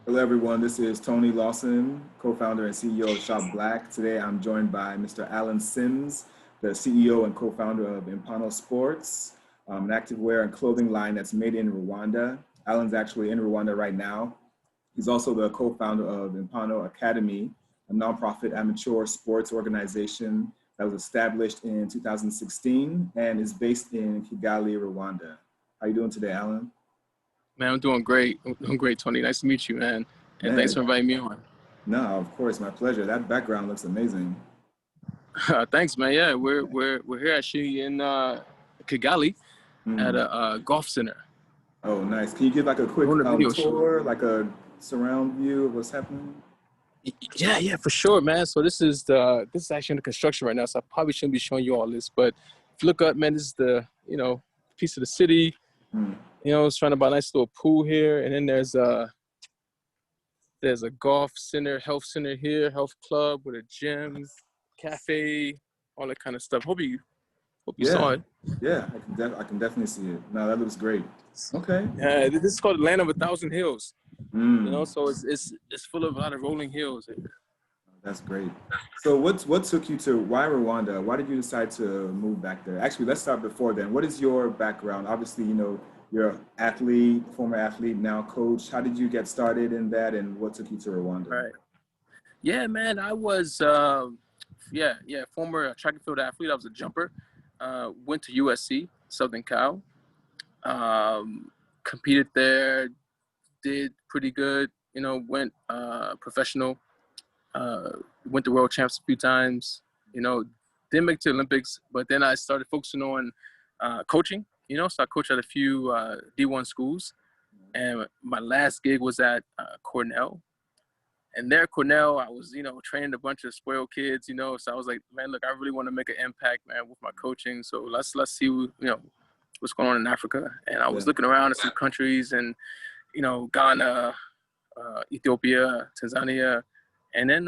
Hello, everyone. This is Tony Lawson, co-founder and CEO of Shoppe Black. Today, I'm joined by Mr. Alan Sims, the CEO and co-founder of Impano Sports, an activewear and clothing line that's made in Rwanda. Alan's actually in Rwanda right now. He's also the co-founder of Empano Academy, a nonprofit amateur sports organization that was established in 2016 and is based in Kigali, Rwanda. How are you doing today, Alan? Man, I'm doing great. I'm doing great, Tony. Nice to meet you, man. And Man, thanks for inviting me on. no, of course, my pleasure. That background looks amazing. Thanks, man. Yeah, we're here actually in Kigali at Mm. a golf center. Oh, nice. Can you give like a quick Doing a video shoot. tour, like a surround view of what's happening? Yeah, for sure, man. So this is actually in the construction right now, so I probably shouldn't be showing you all this. But if you look up, man, this is the piece of the city. Mm. It's surrounded by a nice little pool here, and then there's a golf center, health center here, health club with a gym, cafe, all that kind of stuff. Hope you saw it. Yeah, I can definitely see it. No, that looks great. Okay. Yeah, this is called the land of 1,000 hills. Mm. So it's full of a lot of rolling hills. That's great. So what took you to, why Rwanda? Why did you decide to move back there? Actually, let's start before then. What is your background? Obviously, you're an athlete, former athlete, now coach. How did you get started in that, and what took you to Rwanda? Right. Yeah, man, I was former track and field athlete. I was a jumper. Went to USC, Southern Cal. Competed there, did pretty good. Went professional. Went to world champs a few times. Didn't make it to the Olympics, but then I started focusing on coaching. So I coached at a few D1 schools, and my last gig was at Cornell. And there at Cornell, I was, training a bunch of spoiled kids, So I was like, man, look, I really want to make an impact, man, with my coaching. So let's see, what's going on in Africa. And I was looking around at some countries, and Ghana, Ethiopia, Tanzania, and then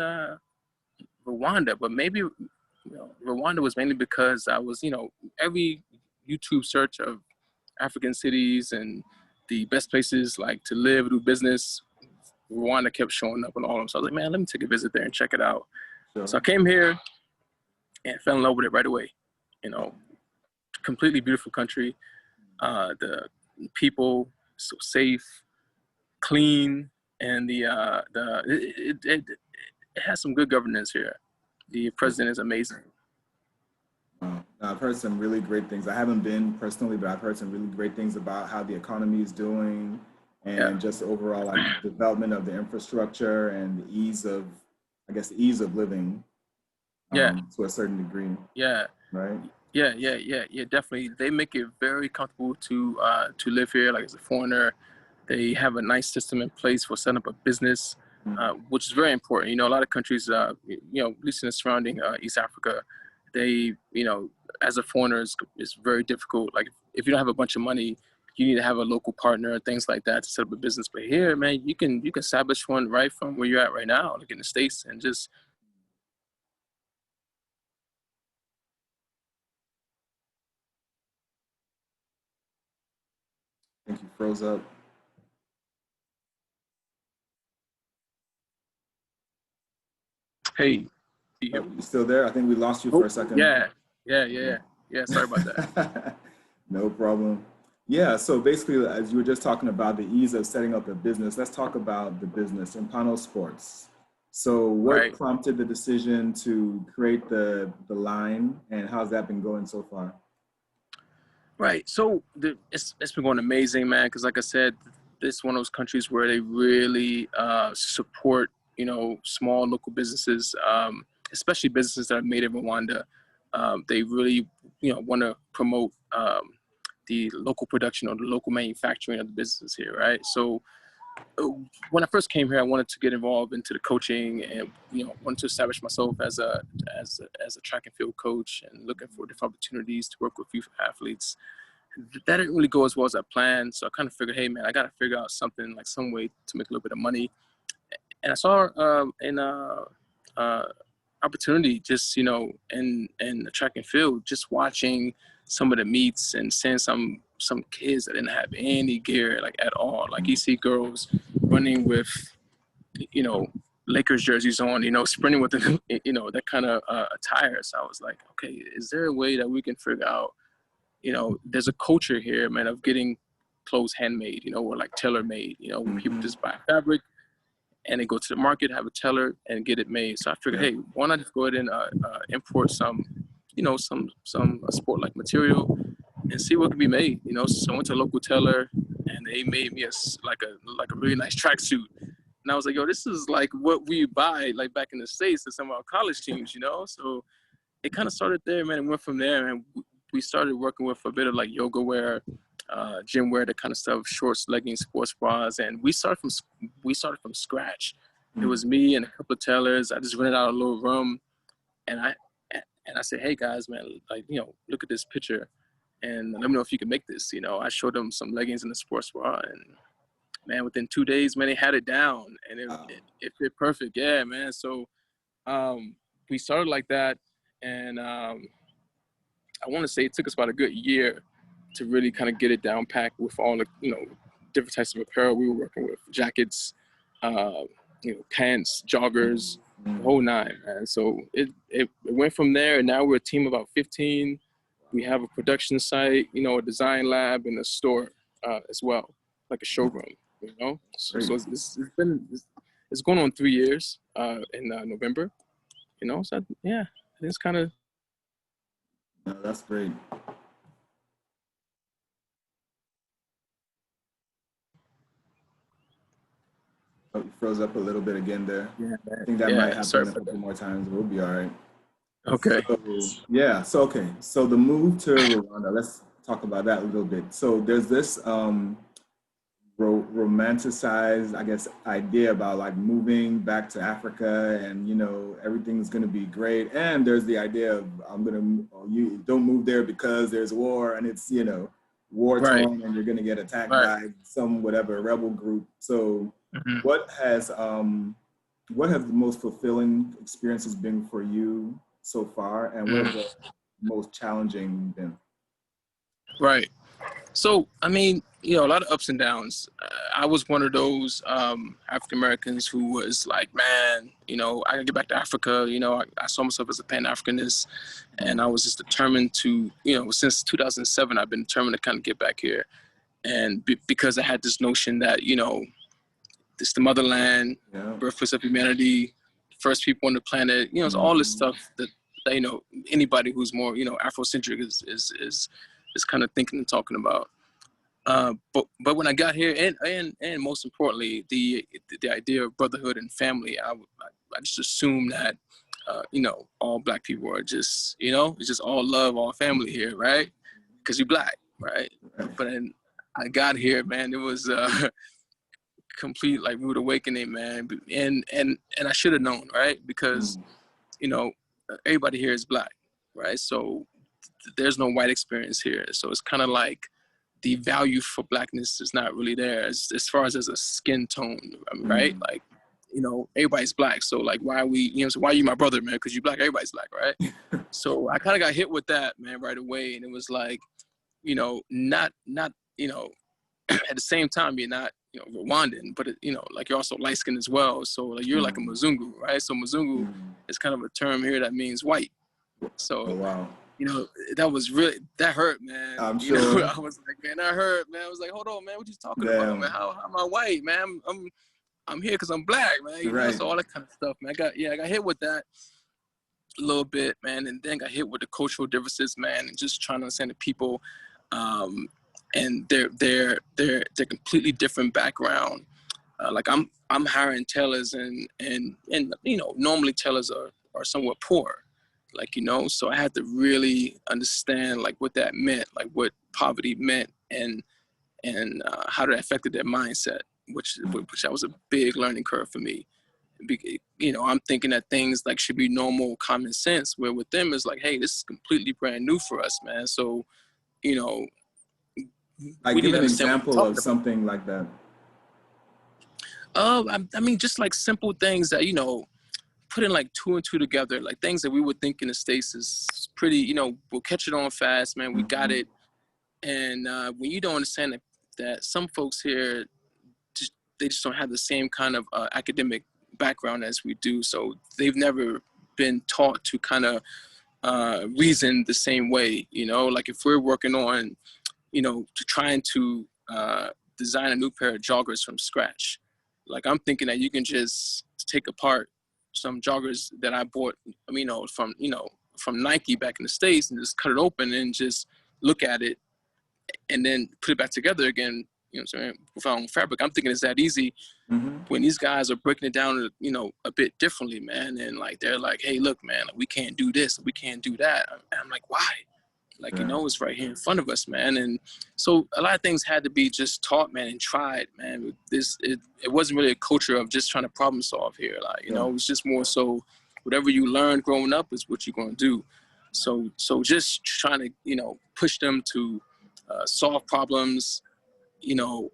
Rwanda. But maybe Rwanda was mainly because I was, every YouTube search of African cities and the best places like to live, do business, Rwanda kept showing up on all of them. So I was like, man, let me take a visit there and check it out. Sure. So I came here and fell in love with it right away. Completely beautiful country. The people so safe, clean, and it has some good governance here. The president is amazing. I've heard some really great things. I haven't been personally, but I've heard some really great things about how the economy is doing and just overall like development of the infrastructure and the ease of living. To a certain degree. Yeah. Right. Yeah, definitely. They make it very comfortable to live here. Like as a foreigner, they have a nice system in place for setting up a business, which is very important. A lot of countries, at least in the surrounding East Africa, they, as a foreigner, it's very difficult. Like if you don't have a bunch of money, you need to have a local partner, things like that, to set up a business. But here, man, you can establish one right from where you're at right now, like in the States, and just. I think you froze up. Hey. You still there? I think we lost you for a second. Yeah. Sorry about that. No problem. Yeah, so basically, as you were just talking about the ease of setting up a business, let's talk about the business, Impano Sports. So what prompted the decision to create the line, and how's that been going so far? Right. So it's been going amazing, man, because like I said, this is one of those countries where they really support, small local businesses, especially businesses that are made in Rwanda. They really, want to promote the local production or the local manufacturing of the businesses here, right? So when I first came here, I wanted to get involved into the coaching and, wanted to establish myself as a track and field coach and looking for different opportunities to work with youth athletes. That didn't really go as well as I planned. So I kind of figured, hey, man, I got to figure out something, like some way to make a little bit of money. And I saw opportunity just, in the track and field, just watching some of the meets and seeing some kids that didn't have any gear, like at all. Like you see girls running with you know, Lakers jerseys on, you know, sprinting with the, you know, that kind of attire. So I was like, okay, is there a way that we can figure out, you know, there's a culture here, man, of getting clothes handmade, you know, or like tailor made, you know, where people just buy fabric and they go to the market, have a tailor and get it made. So I figured, hey, why not just go ahead and import some, you know, some sport like material and see what can be made, you know. So I went to a local tailor and they made me like a really nice tracksuit. And I was like, yo, this is like what we buy like back in the States to some of our college teams, you know? So it kind of started there, man, and went from there. And we started working with a bit of like yoga wear, gym wear, that kind of stuff, shorts, leggings, sports bras. And we started from scratch. It was me and a couple of tailors. I just rented out a little room and I said, hey guys, man, like, you know, look at this picture and let me know if you can make this. You know, I showed them some leggings and a sports bra and man, within 2 days, man, they had it down and it fit perfect. Yeah, man. So we started like that. And I want to say it took us about a good year to really kind of get it down packed with all the, you know, different types of apparel we were working with, jackets, you know, pants, joggers, the whole nine, man. So it went from there, and now we're a team of about 15. We have a production site, you know, a design lab, and a store as well, like a showroom, you know. So it's going on 3 years in November, you know. So yeah, it's kind of. No, that's great. Oh, you froze up a little bit again there. Yeah, I think that might happen a couple more times. We'll be all right. Okay. So, yeah. So okay. So the move to Rwanda. Let's talk about that a little bit. So there's this romanticized, I guess, idea about like moving back to Africa and, you know, everything's going to be great. And there's the idea of you don't move there because there's war and it's, you know, war torn and you're going to get attacked by some whatever rebel group. So what have the most fulfilling experiences been for you so far? And what have the most challenging been? Right. So, I mean, you know, a lot of ups and downs. I was one of those African Americans who was like, man, you know, I gotta get back to Africa. You know, I saw myself as a Pan-Africanist, and I was just determined to, you know, since 2007, I've been determined to kind of get back here. And because I had this notion that, you know, this the motherland, birthplace of humanity, first people on the planet, you know, it's all this stuff that, you know, anybody who's more, you know, Afrocentric is kind of thinking and talking about. But when I got here, and most importantly, the idea of brotherhood and family, I just assumed that, you know, all Black people are just, you know, it's just all love, all family here, right? Because you're Black, right? But then I got here, man, it was complete like rude awakening, man, and I should have known, right? Because you know, everybody here is Black, right? So there's no white experience here, so it's kind of like the value for Blackness is not really there as far as a skin tone, right? Like, you know, everybody's Black, so like, why are we, you know, so why are you my brother, man? Because you Black, everybody's Black, right? So I kind of got hit with that, man, right away, and it was like, you know, not you know, at the same time, you're not, you know, Rwandan, but you know, like you're also light skinned as well. So like you're like a Mzungu, right? So Mzungu is kind of a term here that means white. So you know, that hurt, man. I'm sure. Know, I was like, man, that hurt, man. I was like, hold on, man, what you talking about, man? How am I white, man? I'm here because I'm Black, man. You know, so all that kind of stuff, man. I got hit with that a little bit, man, and then got hit with the cultural differences, man, and just trying to understand the people. And they're completely different background. Like I'm hiring tailors and you know, normally tailors are somewhat poor, like, you know, so I had to really understand like what that meant, like what poverty meant, and how that affected their mindset, which that was a big learning curve for me. You know, I'm thinking that things like should be normal, common sense, where with them it's like, hey, this is completely brand new for us, man. So, you know, like, give an example of something like that. I mean, just like simple things that, you know, putting like 2 and 2 together, like things that we would think in the States is pretty, you know, we'll catch it on fast, man. We got it. And when you don't understand that some folks here they just don't have the same kind of academic background as we do. So they've never been taught to kind of reason the same way, you know, like if we're working on, you know, trying to design a new pair of joggers from scratch. Like I'm thinking that you can just take apart some joggers that I bought, from Nike back in the States and just cut it open and just look at it and then put it back together again, you know what I'm saying, with our own fabric. I'm thinking it's that easy when these guys are breaking it down, you know, a bit differently, man. And like, they're like, hey, look, man, we can't do this, we can't do that. And I'm like, why? Like, you know, it's right here in front of us, man. And so a lot of things had to be just taught, man, and tried, man. It wasn't really a culture of just trying to problem solve here. Like, you know, it was just more so whatever you learned growing up is what you're going to do. So just trying to, you know, push them to solve problems, you know,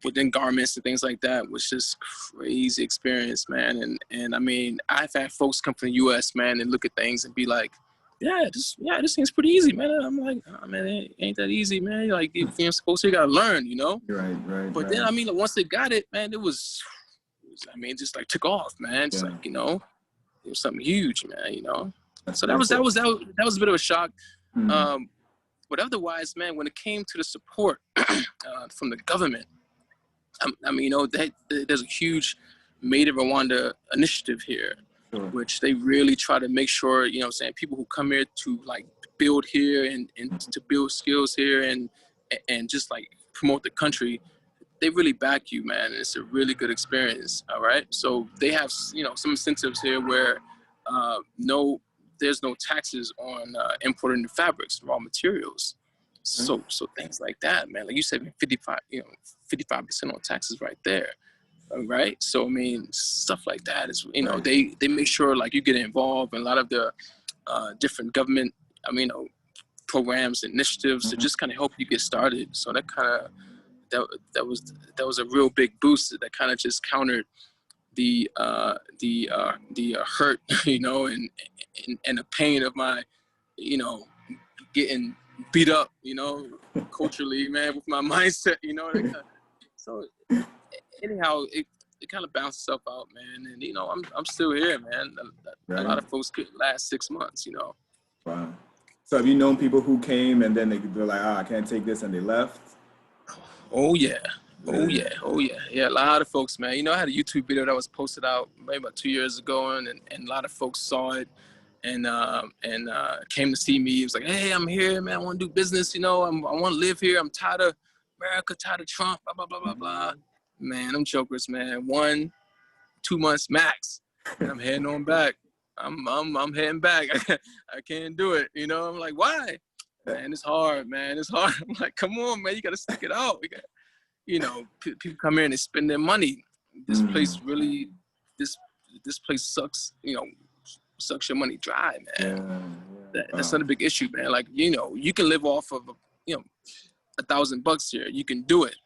within garments and things like that was just crazy experience, man. And I mean, I've had folks come from the U.S., man, and look at things and be like, this seems pretty easy, man. I'm like, oh, man, it ain't that easy, man. Like, if you're supposed to, you gotta learn, you know? Right. But then, I mean, once they got it, man, it was just like took off, man. Just like, you know, it was something huge, man, you know? So that was a bit of a shock. But otherwise, man, when it came to the support from the government, I mean, you know, there's a huge Made in Rwanda initiative here, which they really try to make sure, you know what I'm saying, people who come here to like build here and to build skills here and just like promote the country, they really back you, man. And it's a really good experience, all right? So they have, you know, some incentives here where there's no taxes on importing the fabrics, raw materials. So things like that, man. Like you said, 55% on taxes right there, right? So I mean, stuff like that is, you know, they make sure like you get involved in a lot of the different government, programs, initiatives to just kind of help you get started. So that kind of that was a real big boost that kind of just countered the hurt, you know, and the pain of my, you know, getting beat up, you know, culturally, man, with my mindset, you know. So anyhow, it kind of bounced itself out, man. And, you know, I'm still here, man. A lot of folks could last 6 months, you know. Wow. So have you known people who came and then they're like, I can't take this, and they left? Oh, yeah. Yeah, a lot of folks, man. You know, I had a YouTube video that was posted out maybe about 2 years ago, and a lot of folks saw it and came to see me. It was like, hey, I'm here, man. I want to do business, you know. I want to live here. I'm tired of America, tired of Trump, blah, blah, blah, blah, blah. Man, them jokers, man. 1-2 months max, and I'm heading on back. I'm heading back. I can't do it, you know. I'm like, why? Man, it's hard, man. It's hard. I'm like, come on, man. You got to stick it out. You know, people come here and they spend their money. This place really, this place sucks, you know, sucks your money dry, man. That's not a big issue, man. Like, you know, you can live off of, you know, $1,000 here. You can do it.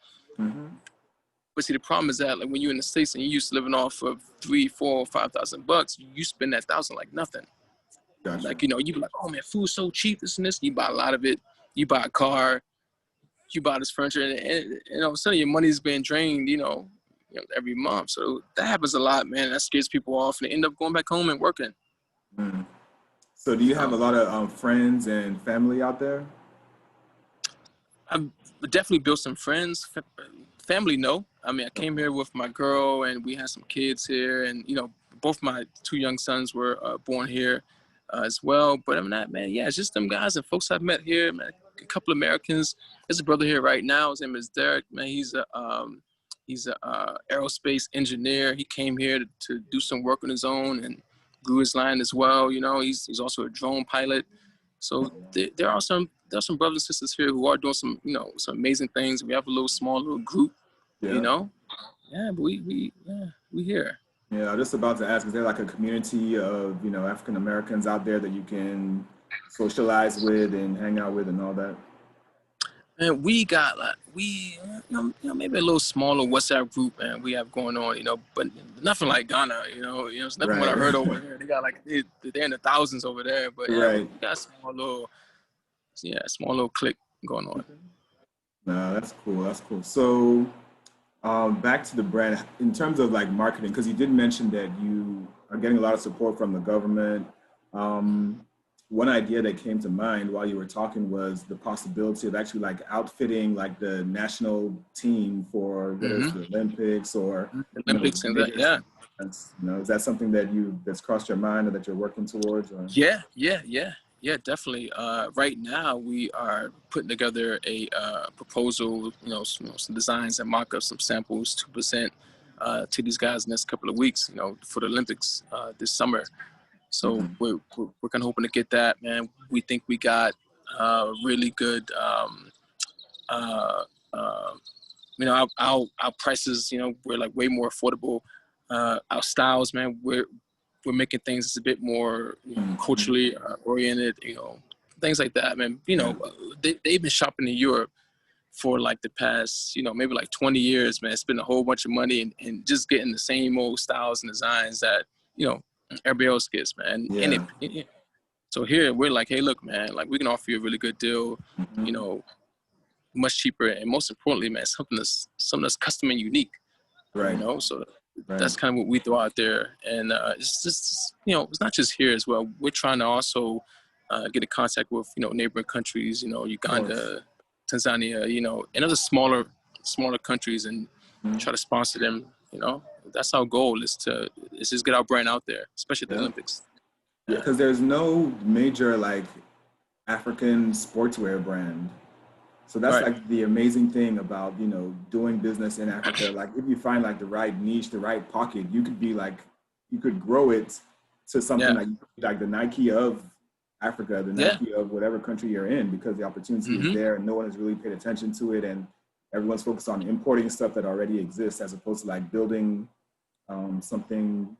But see, the problem is that, like, when you're in the States and you're used to living off of $3,000, $4,000, $5,000, you spend that $1,000 like nothing. Gotcha. Like, you know, you be like, oh man, food's so cheap, this and this. You buy a lot of it. You buy a car. You buy this furniture, and you know, suddenly your money's being drained, you know, every month. So that happens a lot, man. That scares people off, and they end up going back home and working. So do you have a lot of friends and family out there? I've definitely built some friends. Family, no. I mean, I came here with my girl, and we had some kids here, and, you know, both my 2 young sons were born here as well. But I'm not, man, yeah, it's just them guys and folks I've met here, man. A couple of Americans. There's a brother here right now. His name is Derek. Man, he's a aerospace engineer. He came here to do some work on his own and grew his line as well. You know, he's also a drone pilot. So there are some brothers and sisters here who are doing some, you know, some amazing things. We have a small little group. You know. Yeah, but we here. Yeah, I was just about to ask, is there like a community of, you know, African Americans out there that you can socialize with and hang out with and all that? And we got like you know, maybe a little smaller WhatsApp group, man, we have going on, you know, but nothing like Ghana, you know, it's nothing what I heard over there. They got like they're in the thousands over there, but yeah, we got a small little clique going on. No, that's cool. So Back to the brand in terms of like marketing, because you did mention that you are getting a lot of support from the government. Um, One idea that came to mind while you were talking was the possibility of actually like outfitting like the national team for whether it's Hmm. the Olympics or Olympics and that, major yeah. events. Is that something that that's crossed your mind or that you're working towards? Or Yeah, definitely. Right now, we are putting together a proposal, some designs and mock-ups, some samples to present to these guys in the next couple of weeks, for the Olympics this summer. So Mhm. we're kind of hoping to get that, man. We think we got really good, uh, uh, our prices, we're like way more affordable. Our styles, man, we're making things that's a bit more Mhm. culturally oriented, things like that, man. Yeah, They've been shopping in Europe for like the past, maybe like 20 years, man. Spend a whole bunch of money and just getting the same old styles and designs that, you know, everybody else gets, man. yeah. So here we're like, hey, look, man, like we can offer you a really good deal, you Mhm. know, much cheaper, and most importantly, man, something that's custom and unique, Right, So right. that's kind of what we throw out there, and it's just, it's not just here as well. We're trying to also get in contact with neighboring countries, Of course. Uganda, Tanzania, and other smaller countries, and Mhm. try to sponsor them. That's our goal, is just get our brand out there, especially at the Yeah. Olympics. Yeah, Yeah. because there's no major like African sportswear brand. So that's Right. like the amazing thing about, doing business in Africa. Like if you find like the right niche, the right pocket, you could be like, you could grow it to something Yeah. like the Nike of Africa, the Yeah. Nike of whatever country you're in, because the opportunity is Hmm. there and no one has really paid attention to it. And everyone's focused on importing stuff that already exists as opposed to like building something,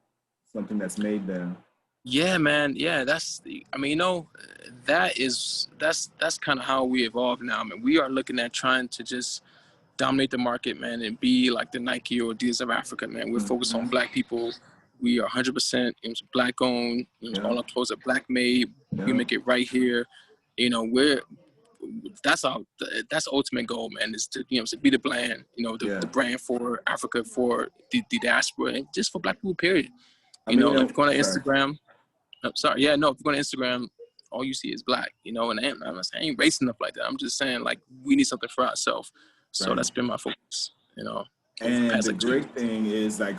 something that's made there. Yeah, man. Yeah, I mean, that's kind of how we evolve now. I mean, we are looking at trying to just dominate the market, man, and be like the Nike or Adidas of Africa, man. We're focused on Hmm. Black people. We are 100% Black owned. Yeah, All our clothes are Black made. We yeah, make it right here. We're that's our that's the ultimate goal, man. Is to to be the brand, yeah. the brand for Africa, for the diaspora, and just for Black people. Period. I mean, Like if you go on sorry. Instagram. I'm sorry. Yeah, no. If you go on Instagram, all you see is Black. And I'm not saying I ain't racing up like that. I'm just saying like we need something for ourselves. So Right. that's been my focus. Over the And past the like 2 years. great thing is like,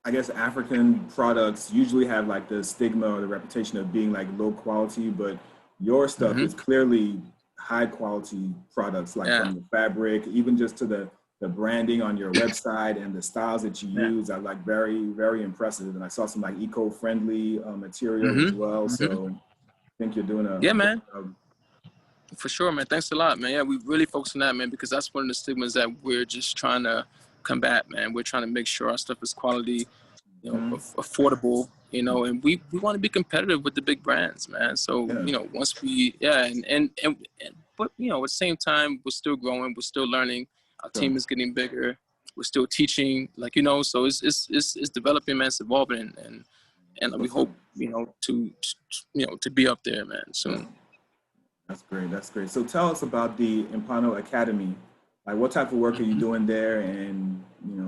I guess African products usually have like the stigma or the reputation of being like low quality, but your stuff Hmm. is clearly high quality products, like Yeah. from the fabric, even just to the branding on your website and the styles that you Yeah. use are like very, very impressive. And I saw some like eco-friendly material Hmm. as well. Hmm. So I think you're doing a Yeah, great man. job. For sure, man. Thanks a lot, man. Yeah, we really focus on that, man, because that's one of the stigmas that we're just trying to combat, man. We're trying to make sure our stuff is quality, Mhm. affordable, and we want to be competitive with the big brands, man. So, Yeah, once yeah, and but, at the same time, we're still growing, we're still learning. Our sure. team is getting bigger. We're still teaching, like, so it's developing, man. It's evolving, and That's we what's up. hope, to be up there, man, Yeah. soon. That's great. That's great. So tell us about the Impano Academy. Like, what type of work are you doing there, and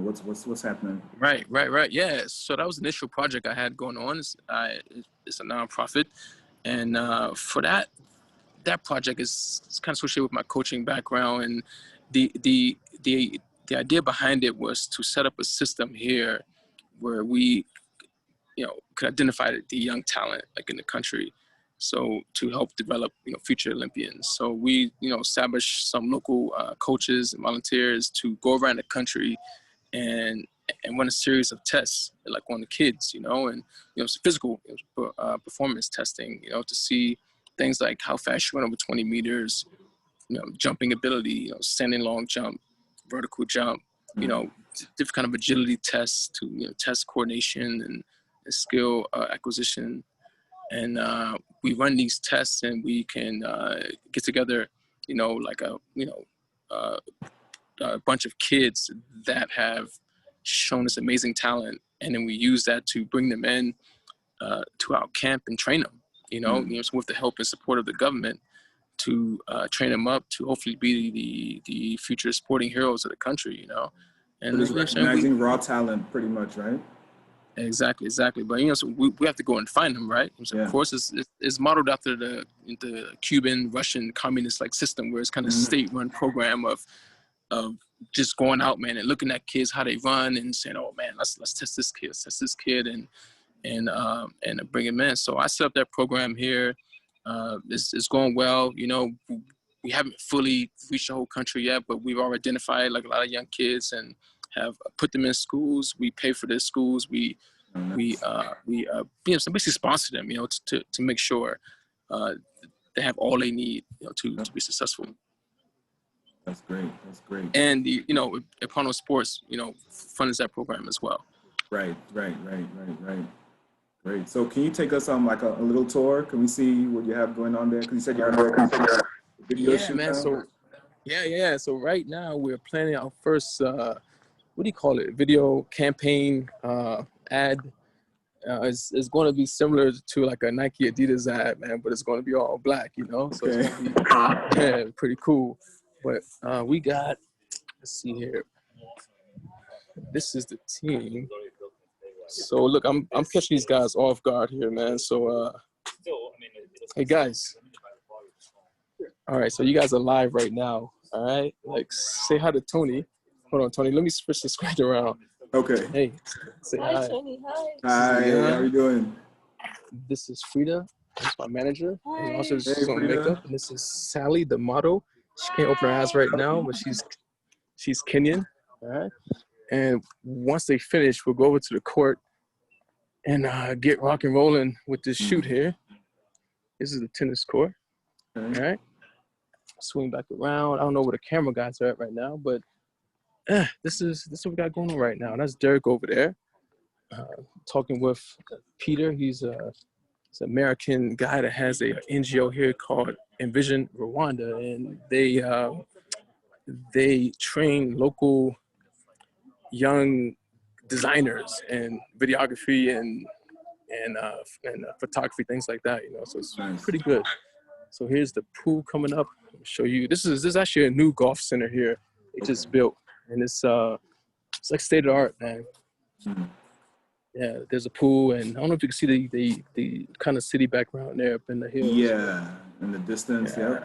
what's happening? Right. Yeah. So that was the initial project I had going on. It's a nonprofit, and for that project is kind of associated with my coaching background, and the the the the idea behind it was to set up a system here where we could identify the young talent like in the country, so to help develop future Olympians. So we established some local coaches and volunteers to go around the country and run a series of tests like on the kids, and it's physical performance testing, to see things like how fast you run over 20 meters, jumping ability, standing long jump, vertical jump, you Mm. know, different kind of agility tests to test coordination and skill acquisition. And we run these tests, and we can get together, like uh, a bunch of kids that have shown this amazing talent, and then we use that to bring them in to our camp and train them. Mm. So with the help and support of the government to train them up to hopefully be the future sporting heroes of the country. And Just recognizing raw talent, pretty much, right? Exactly. But so we have to go and find them, right? So of course, it's modeled after the Cuban, Russian communist like system, where it's kind of state-run program of just going out, man, and looking at kids how they run and saying, oh man, let's test this kid, and bring him in. So I set up that program here. It's going well. We haven't fully reached the whole country yet, but we've already identified like a lot of young kids and have put them in schools. We pay for their schools. We basically sponsor them, to make sure they have all they need, to be successful. That's great. And Impano Sports, funds that program as well. Right. Great. So can you take us on like a little tour? Can we see what you have going on there? Because you said you're on video shoot man. now? So right now we're planning our first video campaign ad. It's going to be similar to like a Nike Adidas ad, man, but it's going to be all black, so it's going to be pretty cool. But we got, let's see here. This is the team. So look, I'm catching these guys off guard here, man. So hey guys. All right, so you guys are live right now. All right, like say hi to Tony. Hold on, Tony. Let me switch the screen around. Okay. Hey, say hi. Hi, Tony. Hi. Hi. How are you doing? This is Frida. That's my manager. Hi. And also she's on makeup. And this is Sally, the model. She can't open her eyes right now, but she's Kenyan. All right. And once they finish, we'll go over to the court and get rock and rolling with this shoot here. This is the tennis court. Okay. All right. Swing back around. I don't know where the camera guys are at right now, but this is what we got going on right now. That's Derek over there, talking with Peter. He's an American guy that has a NGO here called Envision Rwanda, and they train local young designers and videography and photography, things like that. So it's pretty good. So here's the pool coming up. I'll show you. This is actually a new golf center here. They just built. And it's like state of the art, man. Yeah, there's a pool, and I don't know if you can see the kind of city background there up in the hills. Yeah, in the distance. Yeah.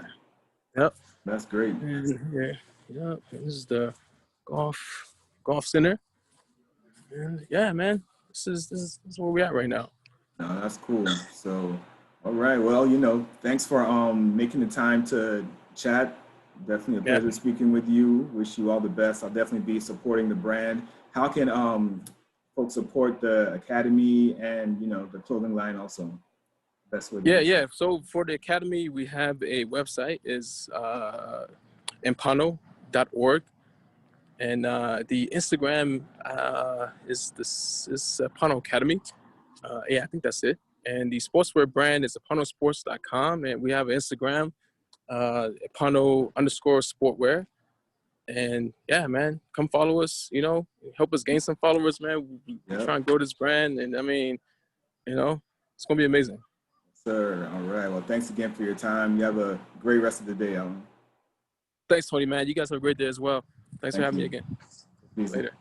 Yep. That's great. And this is the golf center. And yeah, man, this is where we're at right now. No, that's cool. So, all right. Well, thanks for making the time to chat. Definitely a pleasure speaking with you. Wish you all the best. I'll definitely be supporting the brand. How can folks support the Academy and, the clothing line also? Best way. Yeah. So for the Academy, we have a website, is empano.org. And the Instagram is Empano Academy. I think that's it. And the sportswear brand is empanosports.com. And we have an Instagram, Empano_sportwear. And yeah, man, come follow us, help us gain some followers, man. We try and grow this brand. And I mean, it's going to be amazing. Sir, all right. Well, thanks again for your time. You have a great rest of the day, Alan. Thanks, Tony, man. You guys have a great day as well. Thanks for having me again. Peace. Later.